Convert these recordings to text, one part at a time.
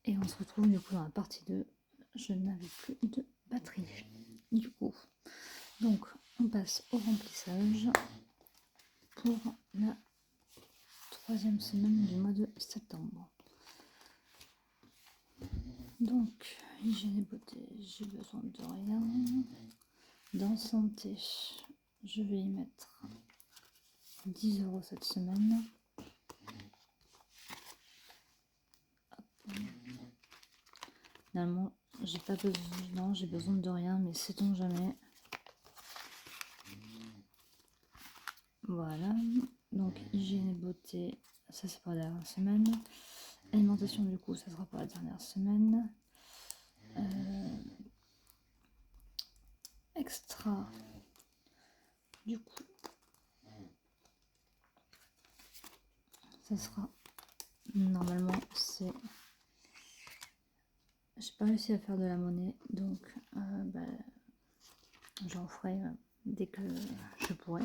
Et on se retrouve du coup dans la partie 2. Je n'avais plus de batterie. Du coup, donc on passe au remplissage pour la 3e semaine du mois de septembre. Donc, hygiène et beauté, j'ai besoin de rien. Dans santé, je vais y mettre 10 € cette semaine. Finalement, j'ai pas besoin, non, j'ai besoin de rien, mais sait-on jamais. Voilà, donc hygiène et beauté, ça c'est pour la dernière semaine. Alimentation, du coup, ça sera pour la dernière semaine. Extra, du coup, ça sera normalement c'est. J'ai pas réussi à faire de la monnaie, donc j'en ferai dès que je pourrai.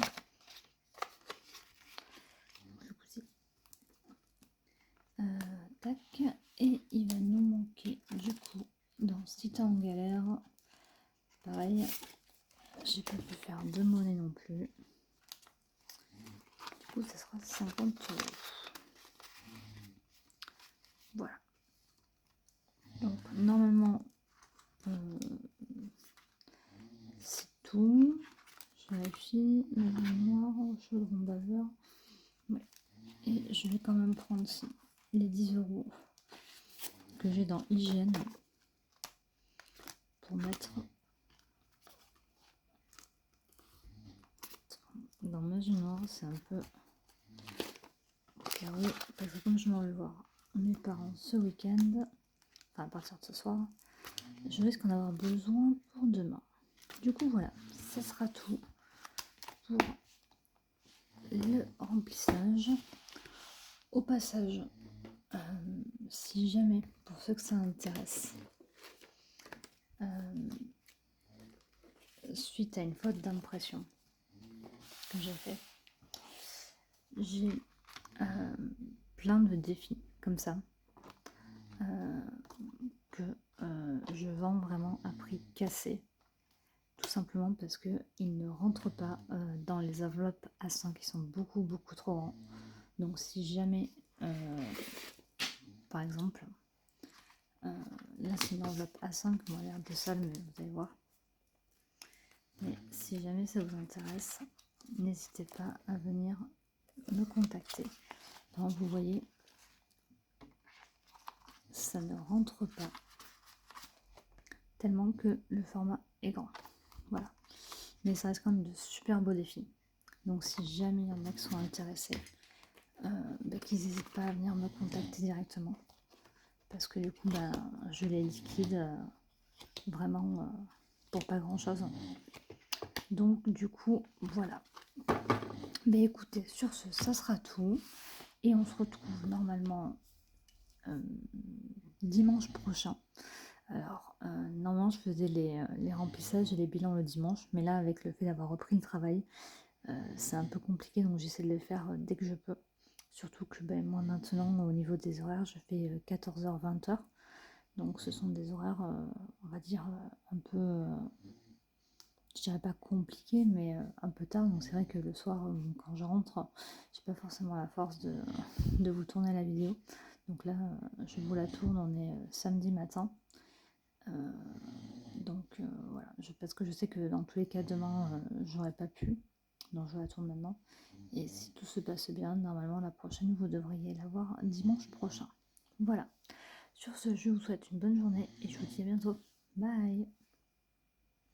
Tac, et il va nous manquer du coup dans si t'es en galère, pareil, j'ai pas pu faire de monnaie non plus. Du coup, ça sera 50 €. Voilà. Donc normalement, c'est tout. Je vérifie, le noir, chaudron baveur. Ouais. Et je vais quand même prendre les 10 € que j'ai dans hygiène pour mettre dans noir. C'est un peu carré parce que comme je m'en vais voir mes parents ce week-end, enfin à partir de ce soir, je risque d'en avoir besoin pour demain. Du coup voilà, ça sera tout pour le remplissage. Au passage, si jamais, pour ceux que ça intéresse, suite à une faute d'impression que j'ai fait, j'ai plein de défis comme ça que je vends vraiment à prix cassé, tout simplement parce que ils ne rentrent pas dans les enveloppes A5 qui sont beaucoup trop grands. Donc si jamais par exemple là c'est une enveloppe A5, moi l'air de sale, mais vous allez voir. Mais si jamais ça vous intéresse, n'hésitez pas à venir me contacter. Donc vous voyez, ça ne rentre pas tellement que le format est grand. Voilà. Mais ça reste quand même de super beaux défis. Donc si jamais il y en a qui sont intéressés, qu'ils n'hésitent pas à venir me contacter directement. Parce que du coup, je les liquide vraiment pour pas grand chose. Donc du coup, voilà. Mais écoutez, sur ce, ça sera tout. Et on se retrouve normalement dimanche prochain. Alors, normalement, je faisais les remplissages et les bilans le dimanche. Mais là, avec le fait d'avoir repris le travail, c'est un peu compliqué. Donc, j'essaie de le faire dès que je peux. Surtout que moi, maintenant, au niveau des horaires, je fais 14h, 20h. Donc, ce sont des horaires, on va dire, un peu... je dirais pas compliqué, mais un peu tard. Donc c'est vrai que le soir, quand je rentre, j'ai pas forcément la force de vous tourner la vidéo. Donc là, je vous la tourne, on est samedi matin. Donc voilà, parce que je sais que dans tous les cas, demain, j'aurais pas pu. Donc je la tourne maintenant. Et si tout se passe bien, normalement la prochaine, vous devriez la voir dimanche prochain. Voilà. Sur ce, je vous souhaite une bonne journée et je vous dis à bientôt. Bye!